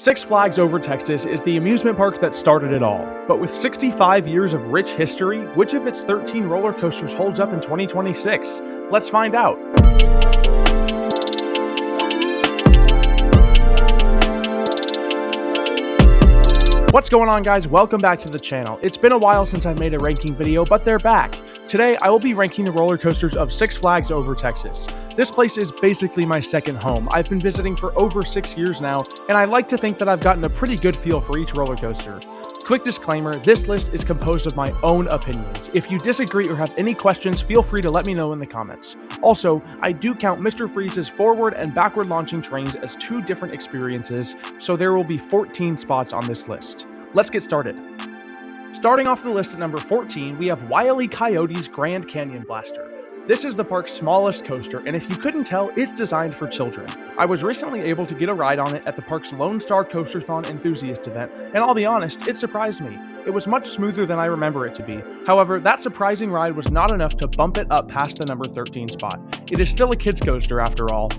Six Flags Over Texas is the amusement park that started it all. But with 65 years of rich history, which of its 13 roller coasters holds up in 2026? Let's find out. What's going on, guys? Welcome back to the channel. It's been a while since I've made a ranking video, but they're back. Today, I will be ranking the roller coasters of Six Flags Over Texas. This place is basically my second home. I've been visiting for over 6 years now, and I like to think that I've gotten a pretty good feel for each roller coaster. Quick disclaimer, this list is composed of my own opinions. If you disagree or have any questions, feel free to let me know in the comments. Also, I do count Mr. Freeze's forward and backward launching trains as two different experiences, so there will be 14 spots on this list. Let's get started. Starting off the list at number 14, we have Wile Coyote's Grand Canyon Blaster. This is the park's smallest coaster, and if you couldn't tell, it's designed for children. I was recently able to get a ride on it at the park's Lone Star Coaster-thon enthusiast event, and I'll be honest, it surprised me. It was much smoother than I remember it to be. However, that surprising ride was not enough to bump it up past the number 13 spot. It is still a kid's coaster after all.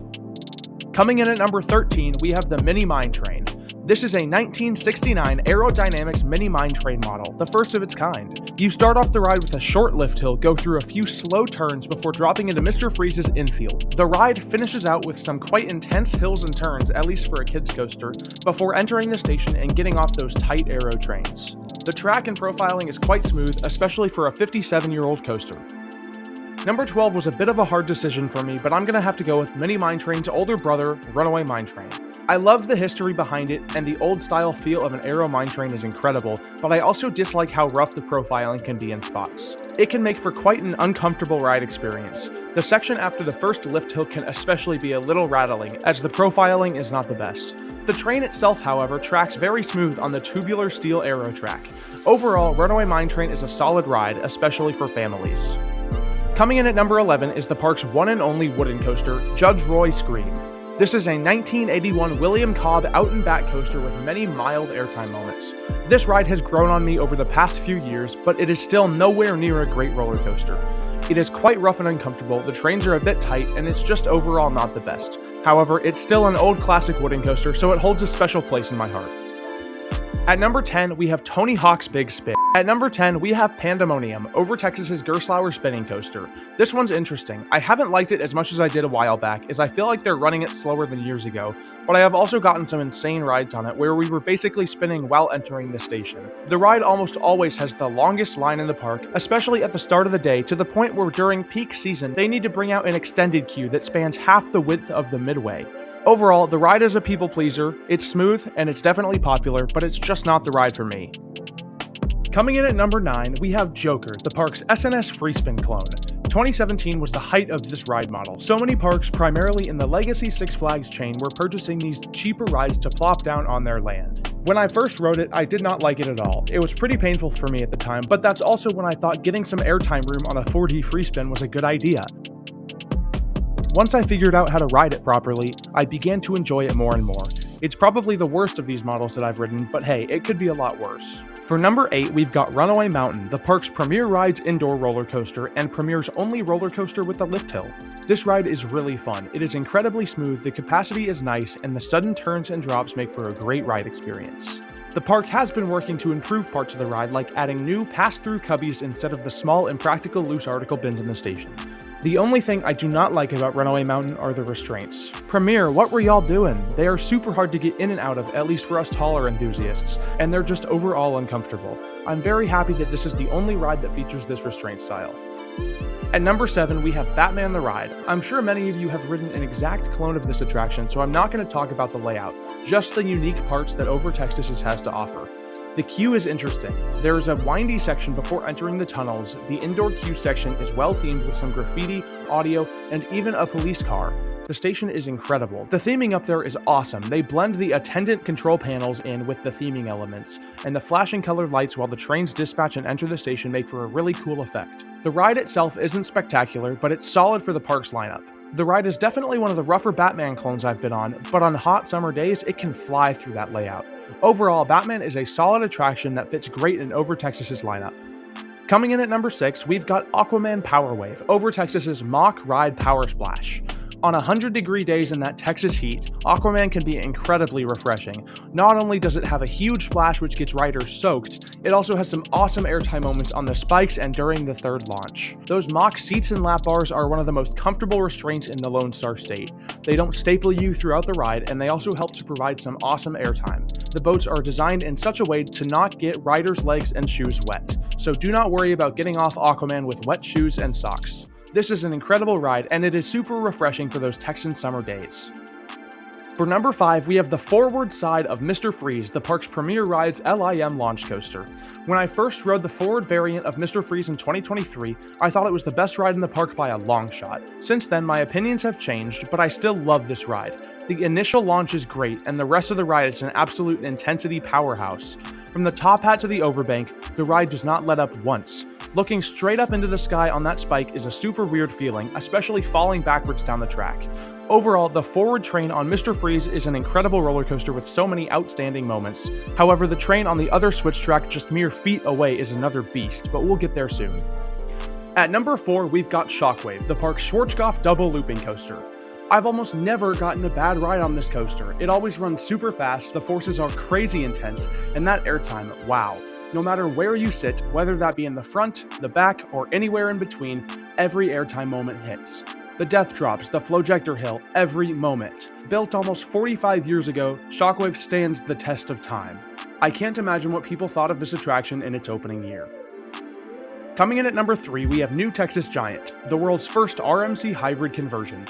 Coming in at number 13, we have the Mini Mine Train. This is a 1969 Aerodynamics Mini Mine Train model, the first of its kind. You start off the ride with a short lift hill, go through a few slow turns before dropping into Mr. Freeze's infield. The ride finishes out with some quite intense hills and turns, at least for a kid's coaster, before entering the station and getting off those tight aero trains. The track and profiling is quite smooth, especially for a 57-year-old coaster. Number 12 was a bit of a hard decision for me, but I'm gonna have to go with Mini Mine Train's older brother, Runaway Mountain. I love the history behind it, and the old style feel of an aero mine train is incredible, but I also dislike how rough the profiling can be in spots. It can make for quite an uncomfortable ride experience. The section after the first lift hill can especially be a little rattling, as the profiling is not the best. The train itself, however, tracks very smooth on the tubular steel aero track. Overall, Runaway Mine Train is a solid ride, especially for families. Coming in at number 11 is the park's one and only wooden coaster, Judge Roy Scream. This is a 1981 William Cobb out-and-back coaster with many mild airtime moments. This ride has grown on me over the past few years, but it is still nowhere near a great roller coaster. It is quite rough and uncomfortable, the trains are a bit tight, and it's just overall not the best. However, it's still an old classic wooden coaster, so it holds a special place in my heart. At number 10, we have Tony Hawk's Big Spin. At number 10, we have Pandemonium, Over Texas's Gerstlauer spinning coaster. This one's interesting. I haven't liked it as much as I did a while back, as I feel like they're running it slower than years ago, but I have also gotten some insane rides on it where we were basically spinning while entering the station. The ride almost always has the longest line in the park, especially at the start of the day, to the point where during peak season, they need to bring out an extended queue that spans half the width of the midway. Overall, the ride is a people pleaser, it's smooth, and it's definitely popular, but it's just not the ride for me. Coming in at number 9, we have Joker, the park's SNS free spin clone. 2017 was the height of this ride model. So many parks, primarily in the legacy Six Flags chain, were purchasing these cheaper rides to plop down on their land. When I first rode it, I did not like it at all. It was pretty painful for me at the time, but that's also when I thought getting some airtime room on a 4D free spin was a good idea. Once I figured out how to ride it properly, I began to enjoy it more and more. It's probably the worst of these models that I've ridden, but hey, it could be a lot worse. For number 8, we've got Runaway Mountain, the park's premier rides indoor roller coaster and premier's only roller coaster with a lift hill. This ride is really fun. It is incredibly smooth, the capacity is nice, and the sudden turns and drops make for a great ride experience. The park has been working to improve parts of the ride, like adding new pass-through cubbies instead of the small impractical loose article bins in the station. The only thing I do not like about Runaway Mountain are the restraints. Premier, what were y'all doing? They are super hard to get in and out of, at least for us taller enthusiasts, and they're just overall uncomfortable. I'm very happy that this is the only ride that features this restraint style. At number 7, we have Batman the Ride. I'm sure many of you have ridden an exact clone of this attraction, so I'm not going to talk about the layout, just the unique parts that Over Texas has to offer. The queue is interesting. There is a windy section before entering the tunnels. The indoor queue section is well themed with some graffiti, audio, and even a police car. The station is incredible. The theming up there is awesome. They blend the attendant control panels in with the theming elements, and the flashing colored lights while the trains dispatch and enter the station make for a really cool effect. The ride itself isn't spectacular, but it's solid for the park's lineup. The ride is definitely one of the rougher Batman clones I've been on, but on hot summer days, it can fly through that layout. Overall, Batman is a solid attraction that fits great in Over Texas's lineup. Coming in at number 6, we've got Aquaman Powerwave, Over Texas's mock ride power splash. On 100-degree days in that Texas heat, Aquaman can be incredibly refreshing. Not only does it have a huge splash which gets riders soaked, it also has some awesome airtime moments on the spikes and during the third launch. Those mock seats and lap bars are one of the most comfortable restraints in the Lone Star State. They don't staple you throughout the ride, and they also help to provide some awesome airtime. The boats are designed in such a way to not get riders' legs and shoes wet, so do not worry about getting off Aquaman with wet shoes and socks. This is an incredible ride, and it is super refreshing for those Texan summer days. For number 5, we have the forward side of Mr. Freeze, the park's premier ride's LIM launch coaster. When I first rode the forward variant of Mr. Freeze in 2023, I thought it was the best ride in the park by a long shot. Since then, my opinions have changed, but I still love this ride. The initial launch is great, and the rest of the ride is an absolute intensity powerhouse. From the top hat to the overbank, the ride does not let up once. Looking straight up into the sky on that spike is a super weird feeling, especially falling backwards down the track. Overall, the forward train on Mr. Freeze is an incredible roller coaster with so many outstanding moments. However, the train on the other switch track just mere feet away is another beast, but we'll get there soon. At number 4, we've got Shockwave, the park's Schwarzkopf double looping coaster. I've almost never gotten a bad ride on this coaster. It always runs super fast, the forces are crazy intense, and that airtime, wow. No matter where you sit, whether that be in the front, the back, or anywhere in between, every airtime moment hits. The death drops, the flowjector hill, every moment. Built almost 45 years ago, Shockwave stands the test of time. I can't imagine what people thought of this attraction in its opening year. Coming in at number 3, we have New Texas Giant, the world's first RMC hybrid conversion.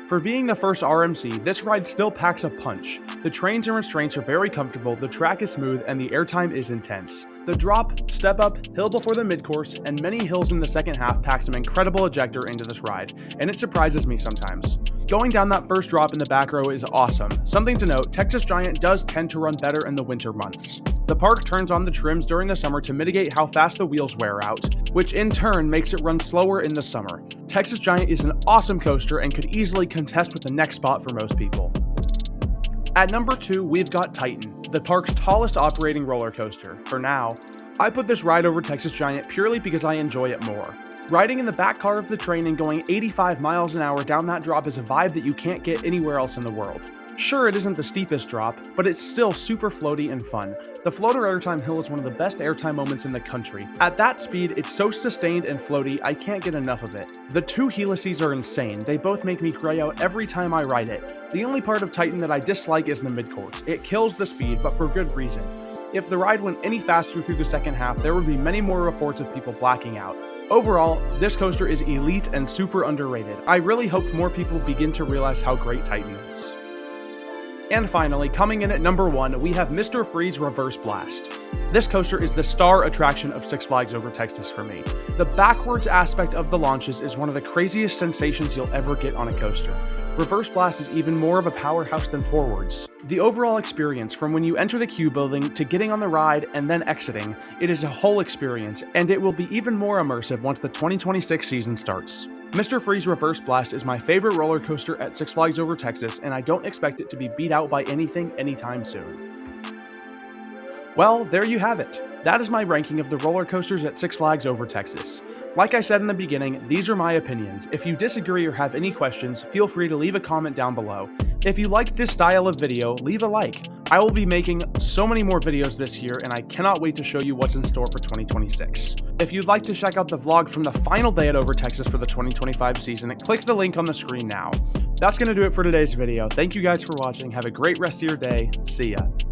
For being the first RMC, this ride still packs a punch. The trains and restraints are very comfortable, the track is smooth, and the airtime is intense. The drop, step up, hill before the mid-course, and many hills in the second half pack some incredible ejector into this ride, and it surprises me sometimes. Going down that first drop in the back row is awesome. Something to note, Texas Giant does tend to run better in the winter months. The park turns on the trims during the summer to mitigate how fast the wheels wear out, which in turn makes it run slower in the summer. Texas Giant is an awesome coaster and could easily contest with the next spot for most people. At number 2, we've got Titan, the park's tallest operating roller coaster. For now, I put this ride over Texas Giant purely because I enjoy it more. Riding in the back car of the train and going 85 miles an hour down that drop is a vibe that you can't get anywhere else in the world. Sure, it isn't the steepest drop, but it's still super floaty and fun. The floater airtime hill is one of the best airtime moments in the country. At that speed, it's so sustained and floaty, I can't get enough of it. The two helices are insane. They both make me gray out every time I ride it. The only part of Titan that I dislike is the mid-course. It kills the speed, but for good reason. If the ride went any faster through the second half, there would be many more reports of people blacking out. Overall, this coaster is elite and super underrated. I really hope more people begin to realize how great Titan is. And finally, coming in at number 1, we have Mr. Freeze Reverse Blast. This coaster is the star attraction of Six Flags Over Texas for me. The backwards aspect of the launches is one of the craziest sensations you'll ever get on a coaster. Reverse Blast is even more of a powerhouse than forwards. The overall experience, from when you enter the queue building to getting on the ride and then exiting, it is a whole experience, and it will be even more immersive once the 2026 season starts. Mr. Freeze Reverse Blast is my favorite roller coaster at Six Flags Over Texas, and I don't expect it to be beat out by anything anytime soon. Well, there you have it. That is my ranking of the roller coasters at Six Flags Over Texas. Like I said in the beginning, these are my opinions. If you disagree or have any questions, feel free to leave a comment down below. If you like this style of video, leave a like. I will be making so many more videos this year, and I cannot wait to show you what's in store for 2026. If you'd like to check out the vlog from the final day at Over Texas for the 2025 season, click the link on the screen now. That's going to do it for today's video. Thank you guys for watching. Have a great rest of your day. See ya.